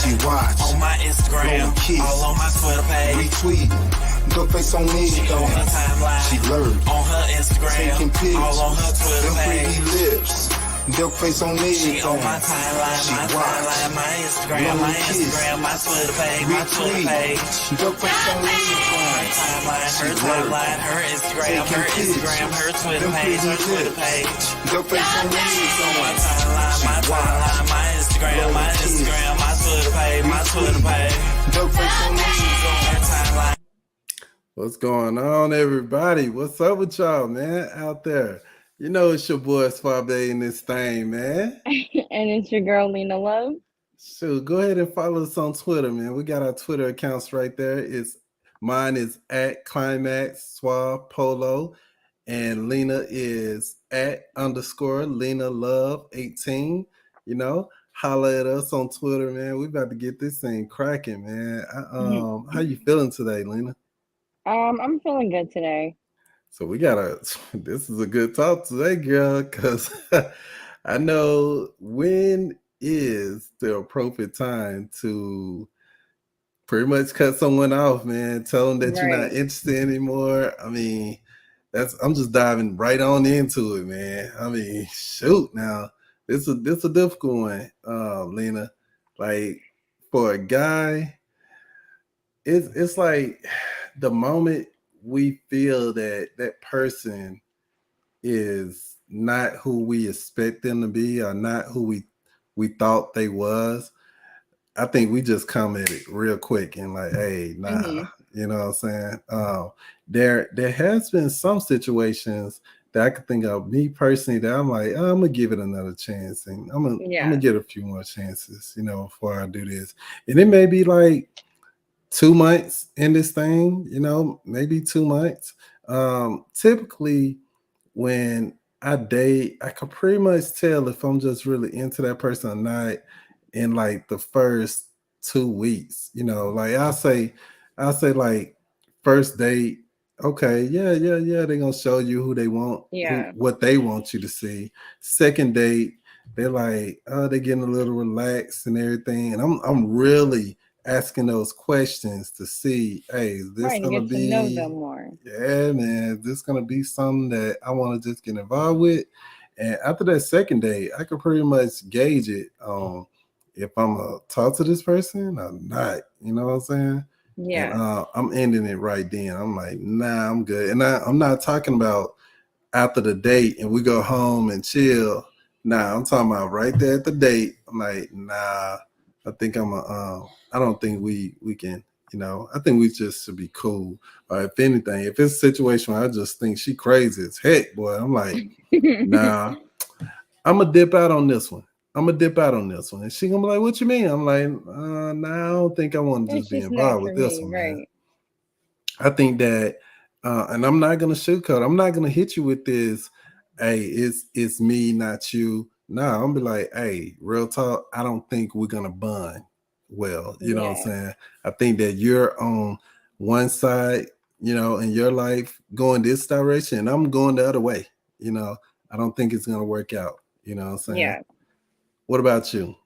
She watch on my Instagram, all on my Twitter page. Retweet. Duck face on me, She on her timeline, she lurk. On her Instagram, Taking pics. all on her Twitter Them page. pretty lips. Duck face on me, She on my timeline, she my watch. timeline, my Instagram, my Instagram, my Twitter page, my Twitter page. Duck face on me, Her timeline, her Instagram, her Instagram, her Twitter page, her Twitter page. Duck face on me, My timeline, my Instagram, my Instagram, my Twitter page, my Twitter page. Duck face on me. Her timeline. What's going on, everybody? What's up with y'all, man, out there? You know it's your boy Suave in this thing, man. And it's your girl, Lena Love. So go ahead and follow us on Twitter, man. We got our Twitter accounts right there. Mine is at Climax Suave Polo, and Lena is at _ Lena Love 18. You know, holla at us on Twitter, man. We about to get this thing cracking, man. How you feeling today, Lena? I'm feeling good today. So this is a good talk today, girl, because I know when is the appropriate time to pretty much cut someone off, man. Tell them that you're not interested anymore. I mean, I'm just diving right on into it, man. I mean, shoot, now this is a difficult one, Lena. Like for a guy, it's like the moment we feel that person is not who we expect them to be or not who we thought they was, I think we just come at it real quick and like, hey, nah, you know what I'm saying? There has been some situations that I could think of, me personally, that I'm like, I'm gonna give it another chance, and I'm gonna get a few more chances, you know, before I do this. And it may be like 2 months in this thing, you know, maybe 2 months. Typically when I date, I can pretty much tell if I'm just really into that person or not in like the first 2 weeks. You know, like I'll say like first date, okay, yeah, they're gonna show you who they want, what they want you to see. Second date, they're like, oh, they're getting a little relaxed and everything. And I'm really asking those questions to see, hey, is this gonna be to know them more? Yeah, man, is this gonna be something that I want to just get involved with? And after that second date, I can pretty much gauge it on if I'm gonna talk to this person or not. You know what I'm saying? Yeah. And, I'm ending it right then. I'm like, nah, I'm good. And I'm not talking about after the date and we go home and chill. Nah, I'm talking about right there at the date. I'm like, nah, I think I don't think we can, you know, I think we just should be cool. If anything, if it's a situation where I just think she crazy as heck, boy, I'm like, nah, I'm gonna dip out on this one. And she gonna be like, what you mean? I'm like, nah, I don't think I want to just be involved with this one, man. I think that, and I'm not gonna sugarcoat. I'm not gonna hit you with this, hey, it's me, not you. Nah, I'm gonna be like, hey, real talk, I don't think we're gonna bond well. You know what I'm saying? I think that you're on one side, you know, in your life going this direction, and I'm going the other way. You know, I don't think it's gonna work out. You know what I'm saying? Yeah. What about you?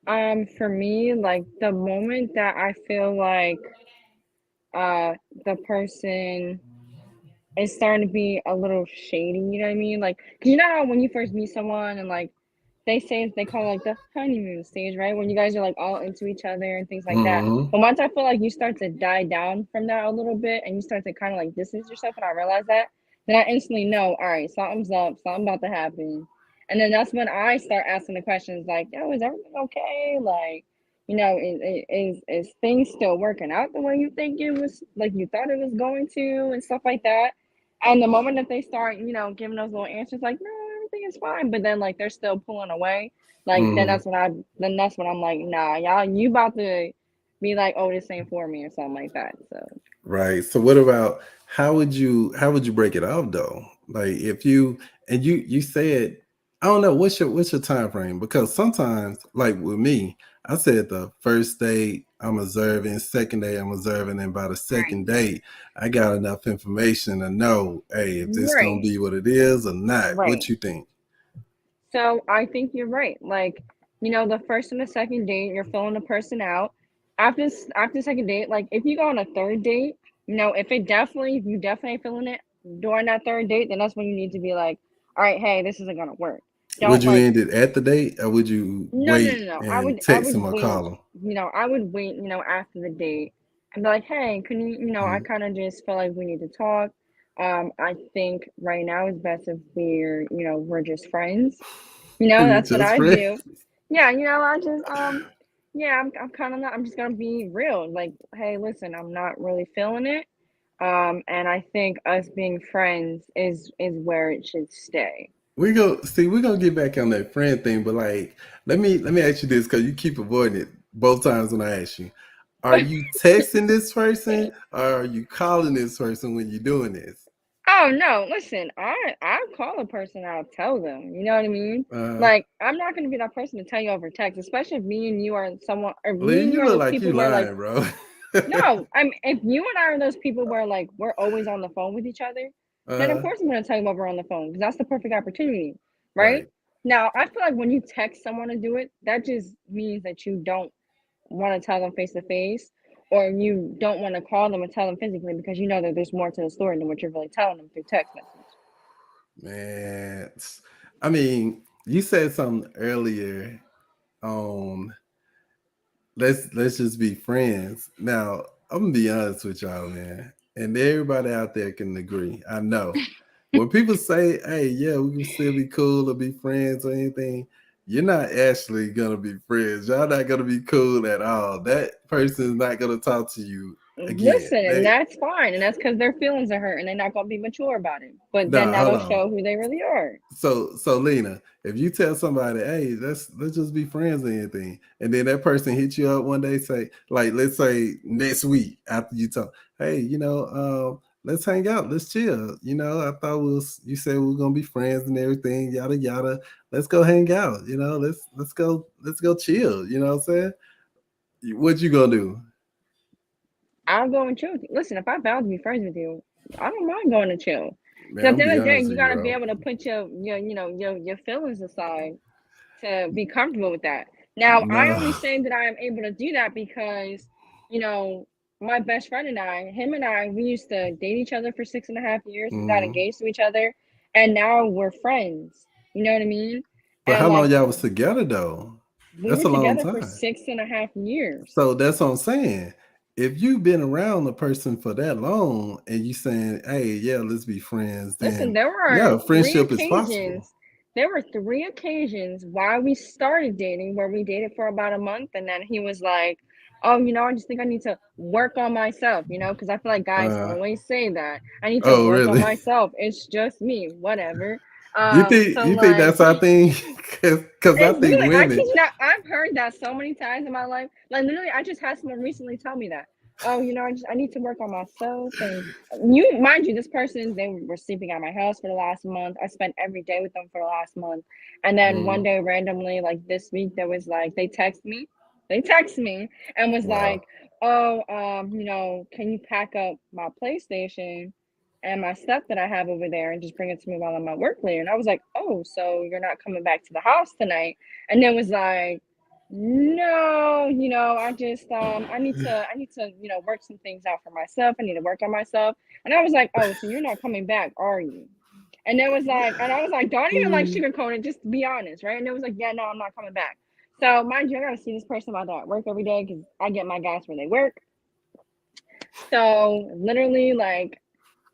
For me, like the moment that I feel like the person is starting to be a little shady, you know what I mean? Like, 'cause you know how when you first meet someone and like they call it like the honeymoon stage, right? When you guys are like all into each other and things like that. But once I feel like you start to die down from that a little bit and you start to kind of like distance yourself, and I realize that, then I instantly know, all right, something's up, something about to happen. And then that's when I start asking the questions like, yo, is everything okay? Like, you know, is things still working out the way you think it was, like you thought it was going to, and stuff like that. And the moment that they start, you know, giving those little answers like, no, everything is fine, but then like they're still pulling away, like then that's when I'm like, nah, y'all, you about to be like, oh, this ain't for me or something like that. So right. So what about how would you break it off though? Like if you said, I don't know, what's your time frame? Because sometimes, like with me, I said the first date I'm observing, second day I'm observing, and by the second date, I got enough information to know, hey, if this gonna be what it is or not. What you think? So I think you're right. Like the first and the second date, you're filling the person out. After the second date, like if you go on a third date, if you definitely ain't feeling it during that third date, then that's when you need to be like, all right, hey, this isn't gonna work. Would Don't you like end it at the date, or would you no, no, wait no, no. and I text would him or wait. call him? I would wait. After the date, and be like, "Hey, can you? I Mhm. kind of just feel like we need to talk. I think right now is best if we're just friends. You That's what just I friends? do. Yeah, I just yeah, I'm kind of not. I'm just gonna be real. Like, hey, listen, I'm not really feeling it. And I think us being friends is where it should stay. We go see. We're gonna get back on that friend thing, but like, let me ask you this because you keep avoiding it both times when I ask you. Are you texting this person or are you calling this person when you're doing this? Oh no, listen, I call a person, I'll tell them. You know what I mean? Uh, Like I'm not gonna be that person to tell you over text, especially if me and you are someone or me Lee, and you you are look those like you people where like lying, bro. no, if you and I are those people where like we're always on the phone with each other, then of uh, course I'm gonna tell you while we're on the phone because that's the perfect opportunity, right? right. Now I feel like when you text someone to do it, that just means that you don't want to tell them face to face, or you don't want to call them and tell them physically because you know that there's more to the story than what you're really telling them through text message. Man, I mean, you said something earlier on let's just be friends. Now, I'm gonna be honest with y'all, man, and everybody out there can agree. I know when people say, "Hey, yeah, we can still be cool or be friends or anything," you're not actually gonna be friends. Y'all not gonna be cool at all. That person is not gonna talk to you again. Listen, and that's fine, and that's because their feelings are hurt, and they're not gonna be mature about it. But then Nah, hold that'll on. show who they really are. So Lena, if you tell somebody, hey, let's just be friends or anything, and then that person hits you up one day, say, like, let's say next week after you talk, hey, let's hang out, let's chill. I thought you said we were gonna be friends and everything, yada yada. Let's go hang out, let's go chill. You know what I'm saying? What you gonna do? I'll go and chill with you. Listen, if I vow to be friends with you, I don't mind going to chill. Man, Because at I'm the gonna end be of the day, honest you with you, gotta be bro. able to put your feelings aside to be comfortable with that. Now, I No. only say that I am able to do that because, you know, my best friend and him and I, we used to date each other for 6.5 years. We got Mhm. engaged to each other, and now we're friends. You know what I mean? But And how long like y'all was together though? we That's were a long together for time. 6.5 years. So that's what I'm saying. If you've been around a person for that long and you saying, "Hey, yeah, let's be friends," Listen, then yeah, friendship is possible. there were three occasions why we started dating where we dated for about a month and then he was like, "Oh, I just think I need to work on myself, because I feel like guys Uh, always say that. I need to oh, work on really? myself. It's just me, whatever." You think So you think like that's our thing? Because I it's think literally, I kid women. you not, I've heard that so many times in my life. Like literally, I just had someone recently tell me that. Oh, I need to work on myself. And mind you, this person, they were sleeping at my house for the last month. I spent every day with them for the last month. And then one Mm, day randomly, like this week, there was like they text me and was wow. like, oh, can you pack up my PlayStation and my stuff that I have over there and just bring it to me while I'm at work later. And I was like, oh, so you're not coming back to the house tonight? And then was like, no, I need to, work some things out for myself. I need to work on myself. And I was like, oh, so you're not coming back, are you? And I was like, don't even like Mm, sugarcoat it, just be honest, right? And it was like, yeah, no, I'm not coming back. So mind you, I gotta see this person while they're at work every day because I get my gas where they work. So literally, like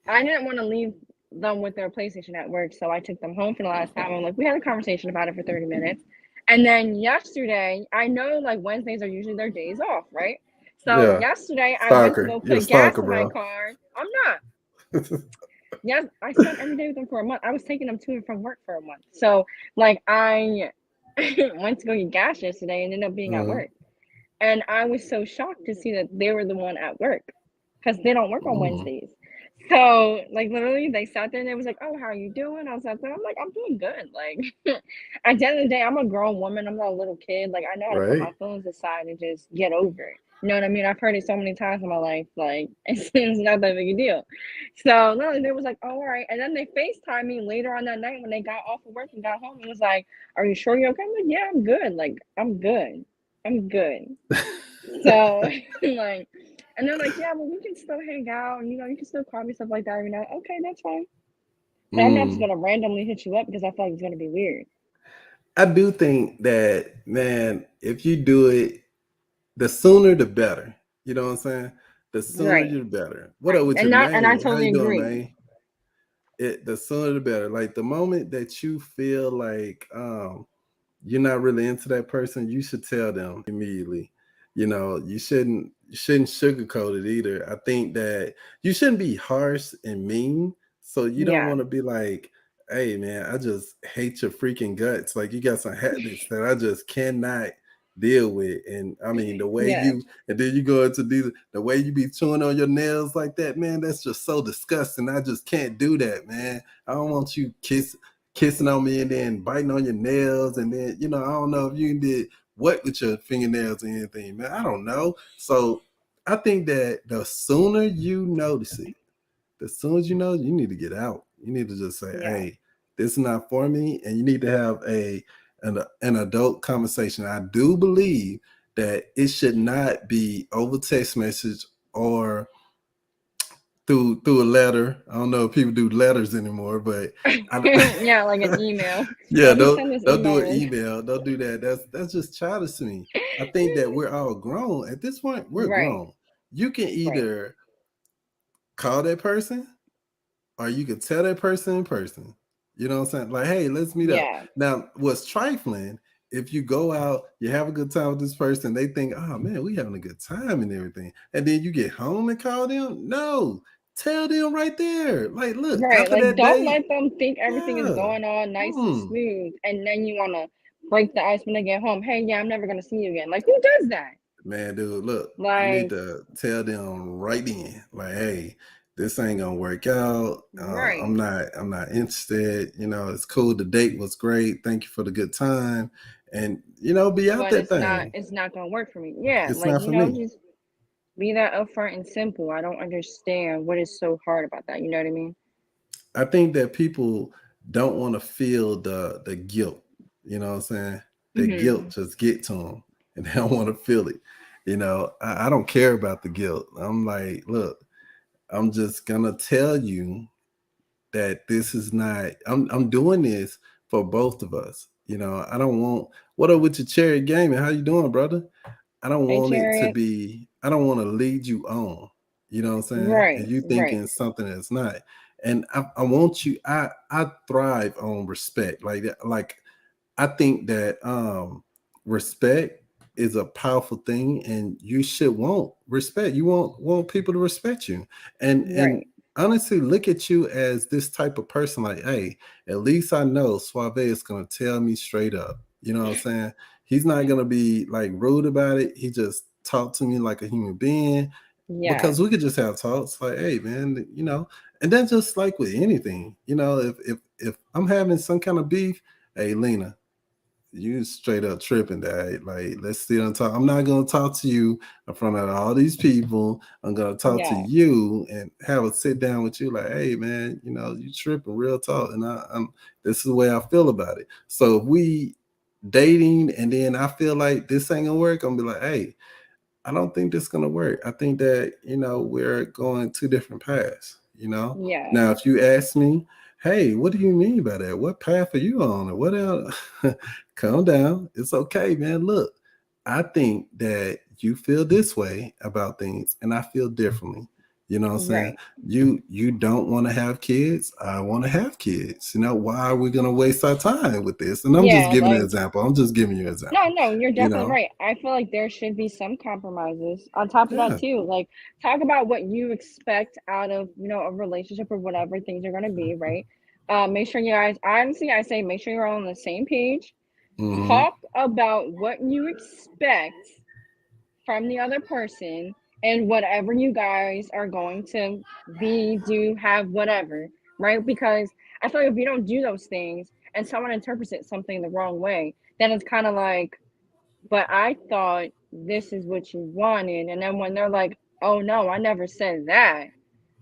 I didn't want to leave them with their PlayStation at work, so I took them home for the last time. I'm like, we had a conversation about it for 30 minutes. And then yesterday, I know like Wednesdays are usually their days off, right? So yeah. yesterday, I went to Stalker. go You're a put gas stalker, in my bro. car. I'm not. Yes, I spent every day with them for a month. I was taking them to and from work for a month. So, like, I went to go get gas yesterday and ended up being at Uh, work. And I was so shocked to see that they were the one at work because they don't work on mm. Wednesdays. So, like, literally, they sat there and they was like, "Oh, how are you doing?" I was sat there. I'm like, "I'm doing good." Like, at the end of the day, I'm a grown woman. I'm not a little kid. Like, I know how to put my Right. feelings aside and just get over it. You know what I mean? I've heard it so many times in my life, like it's not that big a deal. So no, they was like, oh, all right. And then they FaceTime me later on that night when they got off of work and got home and was like, are you sure you're okay? I'm like, yeah, I'm good. Like, I'm good. I'm good. So like, and they're like, yeah, but we can still hang out and you can still call me stuff like that every night. Okay, that's fine. But I'm not just Mm. gonna randomly hit you up because I feel like it's gonna be weird. I do think that, man, if you do it, the sooner the better. You know what I'm saying? The sooner Right. you're better. What up with And your not and I man? How totally you doing, agree. man? The sooner the better. Like the moment that you feel like you're not really into that person, you should tell them immediately. You shouldn't sugarcoat it either. I think that you shouldn't be harsh and mean. So you don't Yeah. want to be like, hey man, I just hate your freaking guts. Like you got some habits that I just cannot deal with. And I mean the way Yeah. you and then you go into the way you be chewing on your nails like that, man, that's just so disgusting. I just can't do that, man. I don't want you kissing on me and then biting on your nails and then I don't know if you did what with your fingernails or anything, man. I don't know. So I think that the sooner you notice it, the sooner you know, you need to get out. You need to just say, Yeah. hey, this is not for me, and you need to have an adult conversation. I do believe that it should not be over text message or through a letter. I don't know if people do letters anymore, but Yeah, like an email. yeah, Let me don't send this don't do email an real email. Don't do that. That's just childish to me. I think that we're all grown. At this point, we're Right. grown. You can Right. either call that person or you can tell that person in person. You know what I'm saying? Like, hey, let's meet up. Yeah. Now, what's trifling, if you go out, you have a good time with this person, they think, oh man, we having a good time and everything. And then you get home and call them. No, tell them right there. Like, look, Right. after Like that don't date, let them think everything is yeah. going on nice and Hmm. smooth and then you wanna break the ice when they get home. Hey, yeah, I'm never gonna see you again. Like who does that? Man, dude, look, you need Like, to tell them right then, like, hey, this ain't gonna work out. I'm right. not, I'm not interested. It's cool. The date was great. Thank you for the good time, and be out But that it's not thing. it's not gonna work for me. Yeah, It's like, not for me. just be that upfront and simple. I don't understand what is so hard about that. You know what I mean? I think that people don't want to feel the guilt. You know what I'm saying? The Hmm. guilt just get to them, and they don't want to feel it. I don't care about the guilt. I'm like, look, I'm just gonna tell you that this is not I'm doing this for both of us. I don't want what up with your cherry gaming? How you doing, brother? I don't Hey, want it to Chariot. be, I don't want to lead you on, you know what I'm saying? And Right, you right, thinking something that's not. And I want you, I thrive on respect. Like I think that respect is a powerful thing and you should want respect. You want people to respect you. And right. honestly look at you as this type of person like, hey, at least I know Suave is gonna tell me straight up. You know what I'm saying? He's not gonna be like rude about it. He just talk to me like a human being Yeah, because we could just have talks like, hey man, and then just like with anything, if I'm having some kind of beef, hey Lena, you straight up tripping, Dad. Like, let's sit and talk. I'm not gonna talk to you in front of all these people. I'm gonna talk to yeah, you and have a sit down with you, like, hey man, you tripping, real talk. And I'm this is the way I feel about it. So if we dating and then I feel like this ain't gonna work, I'm gonna be like, hey, I don't think this is gonna work. I think that we're going two different paths. yeah, Now if you ask me, hey, what do you mean by that? What path are you on? Or what else? Calm down. It's okay, man. Look, I think that you feel this way about things, and I feel differently. You know what I'm saying? right. You don't want to have kids. I want to have kids. Why are we gonna waste our time with this? And I'm just Yeah, giving an like example. I'm just giving you an no, example. no, you're You definitely know? right. I feel like there should be some compromises on top of that Yeah. too. Like talk about what you expect out of, a relationship or whatever things are gonna be, right? Make sure you guys honestly I say make sure you're all on the same page. Hmm. Talk about what you expect from the other person and whatever you guys are going to be, do, have, whatever, right? Because I feel like if you don't do those things and someone interprets it something the wrong way, then it's kind of like, but I thought this is what you wanted. And then when they're like, oh no, I never said that.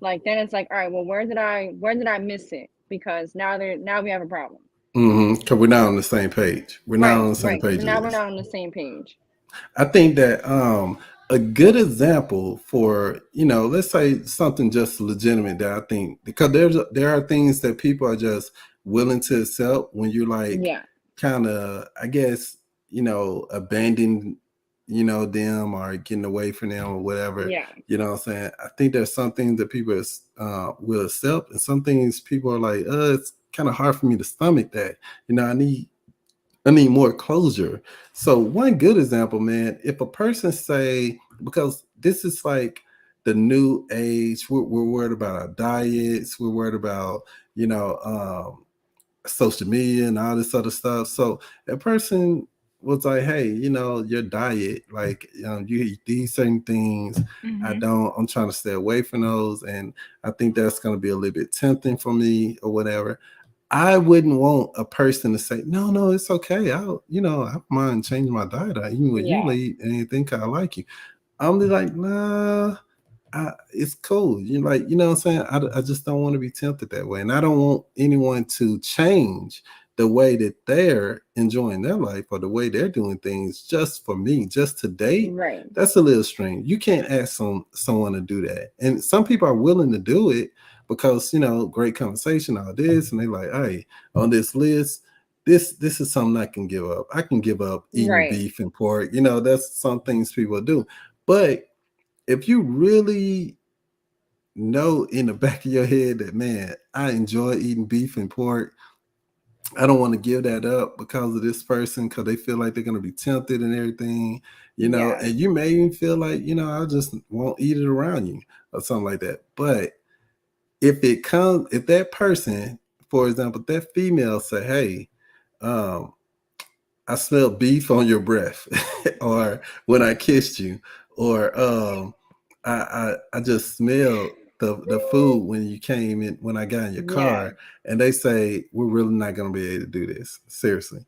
Like then it's like, all right, well, where did I miss it? Because now we have a problem. Because we're not on the same page. We're not on Right, the same right. Because page now with we're this. not on the same page. I think that a good example for, let's say something just legitimate that I think, because there are things that people are just willing to accept when you're like Yeah, kind of, I guess, abandon, them or getting away from them or whatever. yeah, You know what I'm saying? I think there's some things that people will accept, and some things people are like, it's kind of hard for me to stomach that. I need more closure. So one good example, man, if a person say, because this is like the new age, we're worried about our diets, we're worried about, you know, social media and all this other stuff. So a person was like, hey, your diet, like you eat these certain things. hmm I'm trying to stay away from those. And I think that's going to be a little bit tempting for me or whatever. I wouldn't want a person to say, no, no, it's okay. I don't mind changing my diet. Even with you, yeah, eat anything, I like you. I'm be like, nah, it's cool. You like, you know what I'm saying? I just don't want to be tempted that way. And I don't want anyone to change the way that they're enjoying their life or the way they're doing things just for me, just to date. right, That's a little strange. You can't ask someone to do that. And some people are willing to do it because, great conversation, all this, and they like, hey, on this list, this is something I can give up. I can give up eating right, beef and pork. That's some things people do. But if you really know in the back of your head that, man, I enjoy eating beef and pork, I don't want to give that up because of this person, because they feel like they're going to be tempted and everything, yeah, and you may even feel like, I just won't eat it around you or something like that. But if that person, for example, that female say, hey, um, I smell beef on your breath, or when I kissed you, or I just smelled the food when you came in, when I got in your yeah, car, and they say we're really not gonna be able to do this. Seriously.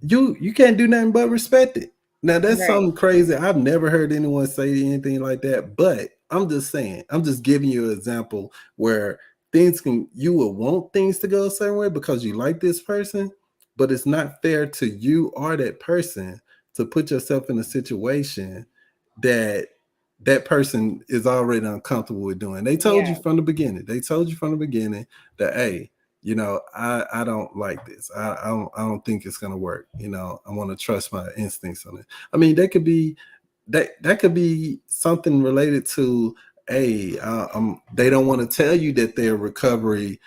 You can't do nothing but respect it. Now that's right, something crazy. I've never heard anyone say anything like that, but I'm just saying, I'm just giving you an example where you will want things to go a certain way because you like this person, but it's not fair to you or that person to put yourself in a situation that that person is already uncomfortable with doing. They told you yeah, from the beginning. They told you from the beginning that, hey, I don't like this. I don't think it's gonna work. I want to trust my instincts on it. I mean, that could be something related to, hey, they don't want to tell you that they're recovering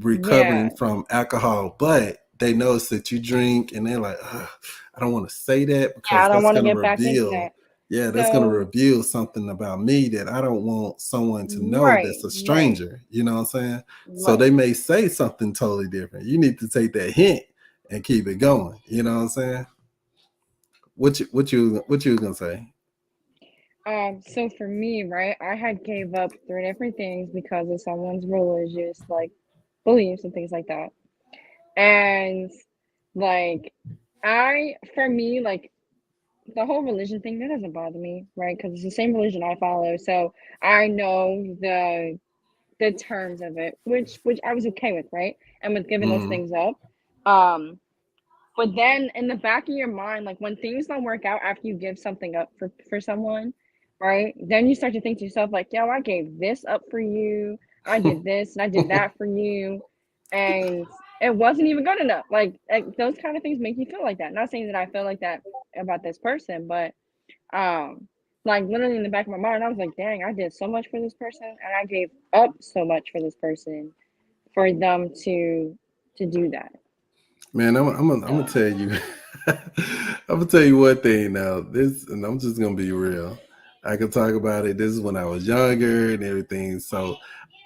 yeah. from alcohol, but they notice that you drink, and they're like, "Ugh, I don't want to say that Yeah, because I don't that's want to gonna get back into reveal, that. yeah, that's gonna So, reveal something about me that I don't want someone to know right, that's a right, stranger." You know what I'm saying? So they right. may say something totally different. You need to take that hint and keep it going. You know what I'm saying? What you gonna say? So for me, right, I had gave up 3 different things because of someone's religious like beliefs and things like that. And like for me, like the whole religion thing, that doesn't bother me, right? Because it's the same religion I follow, so I know the terms of it, which I was okay with, right? And with giving those Mhm. things up. Um, but then in the back of your mind, like when things don't work out after you give something up for someone, right? Then you start to think to yourself, like, yo, I gave this up for you, I did this and I did that for you, and it wasn't even good enough. Like those kind of things make you feel like that. Not saying that I feel like that about this person, but um, like literally in the back of my mind, I was like, dang, I did so much for this person and I gave up so much for this person for them to do that. Man, I'm gonna So tell you, I'm gonna tell you one thing now. This, and I'm just gonna be real. I can talk about it. This is when I was younger and everything. So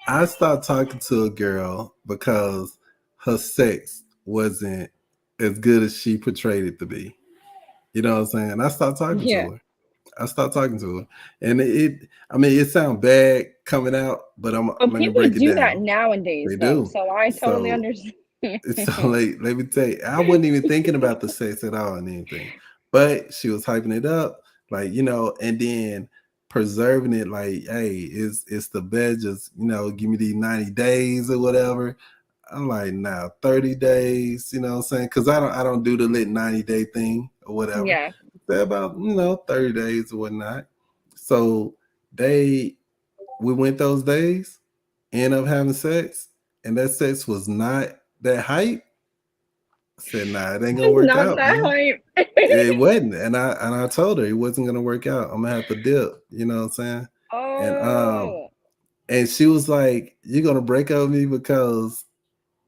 I stopped talking to a girl because her sex wasn't as good as she portrayed it to be. You know what I'm saying? I stopped talking yeah. to her. I stopped talking to her, and I mean, it sounds bad coming out, but But let me people break it do that down. nowadays They though. do. So I totally So understand. so like, let me tell you, I wasn't even thinking about the sex at all and anything, but she was hyping it up. like, you know, and then preserving it like, hey, it's the best, just, you know, give me these 90 days or whatever. I'm like, nah, 30 days, you know what I'm saying? Because I don't do the lit 90-day thing or whatever. Yeah. They're about, you know, 30 days or whatnot. So we went those days, end up having sex, and that sex was not that hype. I said, nah, it ain't gonna work Not out, that man. hype. It wasn't. And I told her it wasn't gonna work out. I'm gonna have to dip, you know what I'm saying? Oh. And she was like, you're gonna break up with me because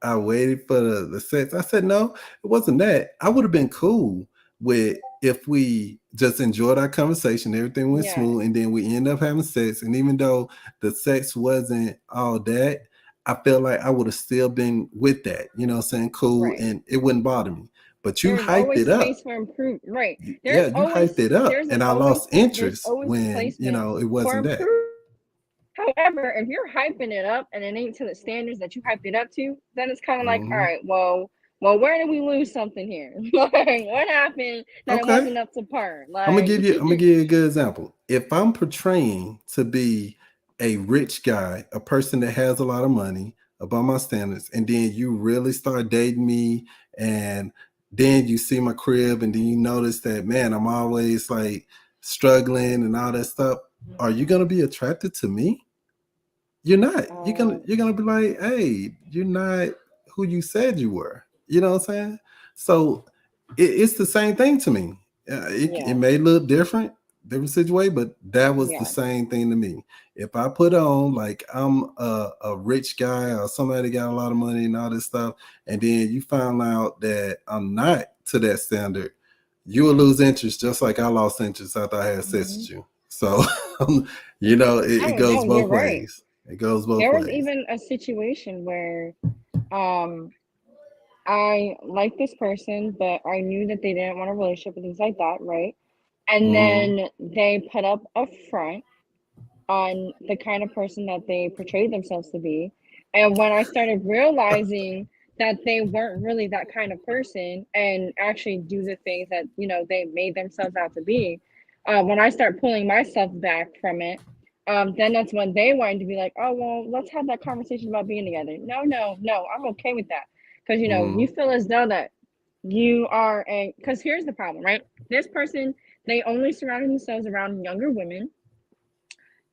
I waited for the sex. I said, no, it wasn't that. I would have been cool with if we just enjoyed our conversation, everything went Yeah. smooth, and then we end up having sex. And even though the sex wasn't all that, I felt like I would have still been with that, you know what I'm saying? Cool, Right. and it wouldn't bother me. But you There's hyped always it up. space for improvement. Right. Yeah, There's you always hyped it up, there's and I always lost there's interest always when, you placement know, it for wasn't that. improvement. However, if you're hyping it up and it ain't to the standards that you hyped it up to, then it's kind of like, all Mhm. right, well, where did we lose something here? Like, what happened that it Okay. wasn't up to par? I'm gonna Like, give you a good example. If I'm portraying to be a rich guy, a person that has a lot of money above my standards, and then you really start dating me, and then you see my crib, and then you notice that, man, I'm always like struggling and all that stuff. Are you gonna be attracted to me? You're not. You're gonna be like, hey, you're not who you said you were. You know what I'm saying? So it's the same thing to me. It yeah, may look different situation, but that was the yeah, same thing to me. If I put on like I'm a rich guy or somebody got a lot of money and all this stuff, and then you find out that I'm not to that standard, you will lose interest just like I lost interest after I had sex with you. So you know, it goes no, you're both right. ways. It goes both There was ways. even a situation where, I liked this person, but I knew that they didn't want a relationship and things like that, right? And Mhm. then they put up a front on the kind of person that they portrayed themselves to be. And when I started realizing that they weren't really that kind of person and actually do the things that, you know, they made themselves out to be, when I start pulling myself back from it, then that's when they wanted to be like, oh, well, let's have that conversation about being together. No, I'm okay with that. Because, you know, you Mhm. feel as though that you are a, because here's the problem, right? This person, they only surrounded themselves around younger women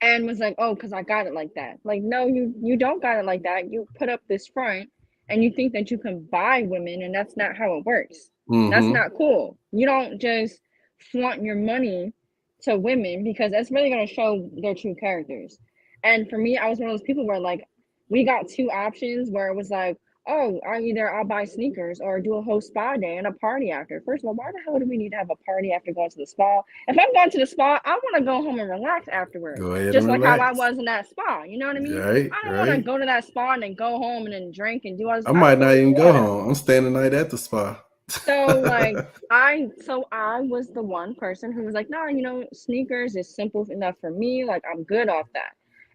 and was like, oh, because I got it like that. Like, no, you don't got it like that. You put up this front and you think that you can buy women, and that's not how it works. That's Mhm. not cool. You don't just flaunt your money to women because that's really gonna show their true characters. And for me, I was one of those people where like we got two options where it was like, oh, I'll buy sneakers or do a whole spa day and a party after. First of all, why the hell do we need to have a party after going to the spa? If I'm going to the spa, I want to go home and relax afterwards. Go ahead Just and like how I relax. was in that spa. You know what I mean? Right, I don't want to right. go to that spa and then go home and then drink and do all this. I I might don't not want to even do go all that. home. I'm staying the night at the spa. So like I was the one person who was like, nah, you know, sneakers is simple enough for me. Like I'm good off that.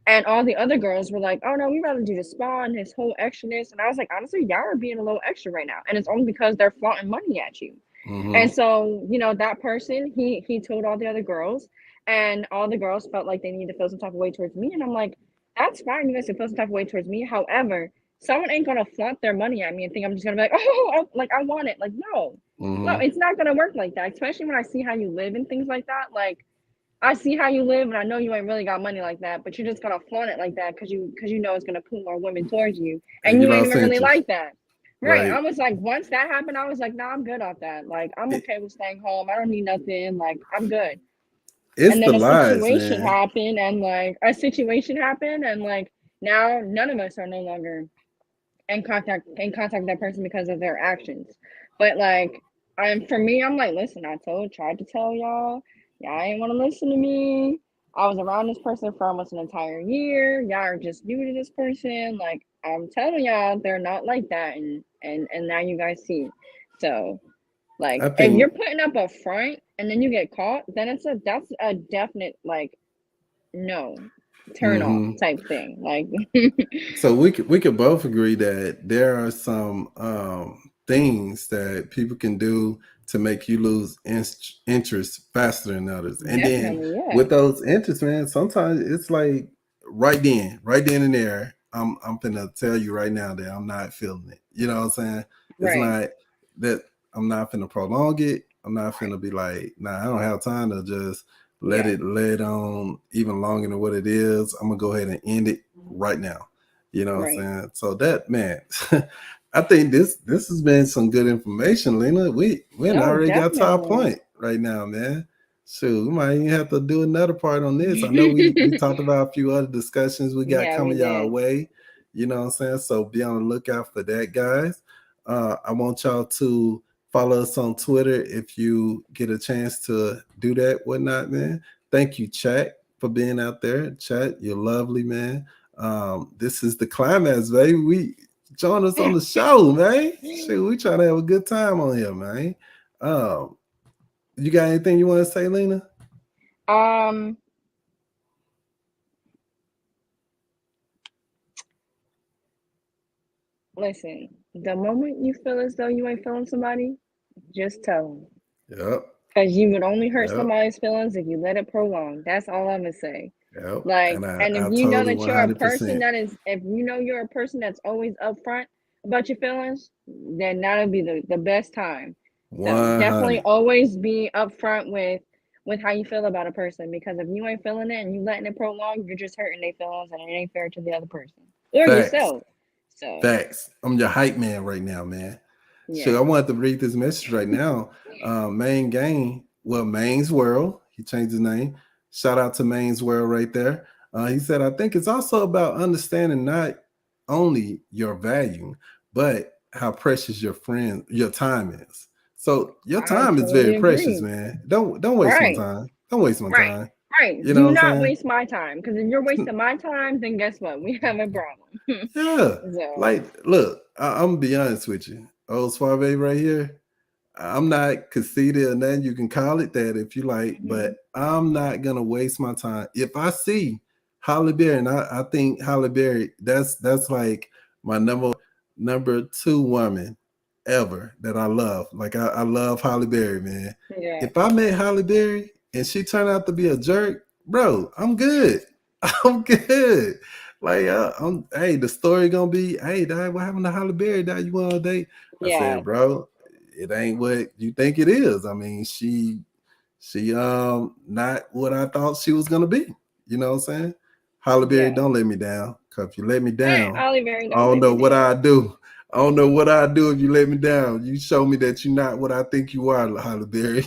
And all the other girls were like, oh no, we rather do the spa and his whole extraness. And I was like, honestly, y'all are being a little extra right now. And it's only because they're flaunting money at you. And Mhm. so, you know, that person, he told all the other girls, and all the girls felt like they needed to feel some type of way towards me. And I'm like, that's fine, you guys can feel some type of way towards me. However, someone ain't gonna flaunt their money at me and think I'm just gonna be like, oh, like I want it. Like, no, Mhm. it's not gonna work like that. Especially when I see how you live and things like that. Like, I see how you live, and I know you ain't really got money like that, but you're just gonna flaunt it like that because you know it's gonna pull more women towards you, And and you you ain't lost even really interest. like that. Right. Right. I was like, once that happened, I was like, nah, I'm good off that. Like, I'm It, okay with staying home. I don't need nothing. Like, I'm good. it's And the then lies, man. a situation happened, and like now none of us are no longer in contact with that person because of their actions. But like, for me, I'm like, listen, tried to tell y'all ain't want to listen to me. I was around this person for almost an entire year. Y'all are just new to this person. Like, I'm telling y'all, they're not like that, and now you guys see. So, like, I if you're think putting up a front and then you get caught, then that's a definite like no turn off mhm. type thing. Like, So we could both agree that there are some things that people can do to make you lose interest faster than others. And then Definitely, yeah. with those interests, man, sometimes it's like right then and there, I'm finna tell you right now that I'm not feeling it. You know what I'm saying? It's Right. not that I'm not finna prolong it. I'm not finna be like, nah, I don't have time to just let Yeah. it lay on even longer than what it is. I'm gonna go ahead and end it right now. You know what Right. I'm saying? So that, man, I think this has been some good information, Lena. We Oh, already got to our definitely. point right now, man. Shoot, we might even have to do another part on this. I know we talked about a few other discussions we got Yeah, we coming y'all did. way. You know what I'm saying? So be on the lookout for that, guys. I want y'all to follow us on Twitter if you get a chance to do that, whatnot, man. Thank you, chat, for being out there. Chat, you're lovely, man. This is the climax, baby. We join us on the show, man. Shoot, we trying to have a good time on here, man. You got anything you want to say, Lena? Listen, the moment you feel as though you ain't feeling somebody, just tell them. Yep. Because you would only hurt Yep. somebody's feelings if you let it prolong. That's all I'm gonna say. Yep. Like, and if you know totally that you're a person 100%. that is, if you know you're a person that's always upfront about your feelings, then that'll be the best time. So definitely 100. always be upfront with how you feel about a person, because if you ain't feeling it and you letting it prolong, you're just hurting their feelings, and it ain't fair to the other person or Facts. yourself. So Facts. I'm your hype man right now, man. yeah. So I wanted to read this message right now. Maine's World. He changed his name. Shout out to Maine's World right there. He said, I think it's also about understanding not only your value, but how precious your time is. So your I time is totally very precious, agree. man. Don't waste Right. my time. Don't waste my Right. time. Right. You know Do what I'm not saying? waste my time, because if you're wasting my time, then guess what? We have a problem. Yeah. So Like, look, I'm gonna be honest with you. Old Suave right here. I'm not conceited or nothing. You can call it that if you like, but I'm not gonna waste my time. If I see Halle Berry, and I think Halle Berry, that's like my number 2 woman ever that I love. Like I love Halle Berry, man. yeah. If I met Halle Berry and she turned out to be a jerk, bro, I'm good. I'm good. Like hey, the story gonna be, hey, Dad, what happened to Halle Berry? Dad, you want a date? I Yeah. said, bro, it ain't what you think it is. I mean, she not what I thought she was gonna be. You know what I'm saying? Halle Berry, Yeah. don't let me down. Cause if you let me down, Halle Berry, I don't know what I do. I don't know what I do if you let me down. You show me that you're not what I think you are, Halle Berry.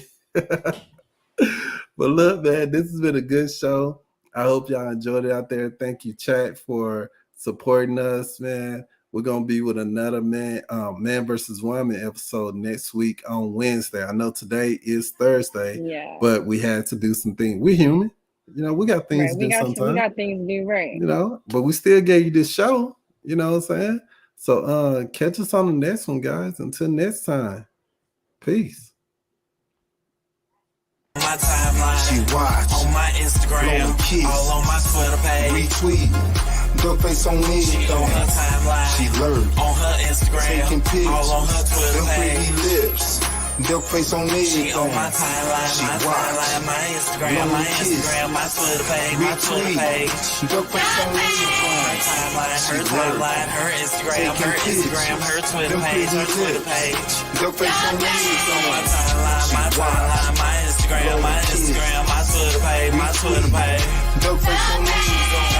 But look, man, this has been a good show. I hope y'all enjoyed it out there. Thank you, chat, for supporting us, man. We're gonna be with another man versus woman episode next week on Wednesday. I know today is Thursday, Yeah. but we had to do some things. We're human, you know. We got things Right. to do sometimes. We got things to do, right? You know, but we still gave you this show. You know what I'm saying? So catch us on the next one, guys. Until next time, peace. My timeline, She watch, on my Instagram, blowing kiss, all on my Twitter page. retweet, duck face on me. She on her timeline, She lurk, on her Instagram, taking pics, all on her Twitter them pretty page. lips, duck face on me. She on my timeline, She my watch, timeline, my Instagram, blowing my kiss, Instagram, my Twitter page, my Twitter retweet, page. duck face on me. Her timeline, her Instagram, her Instagram, her Twitter page, her Twitter page. Duck face on me. My timeline, my Instagram, my Twitter page, my Twitter page. Duck face on me.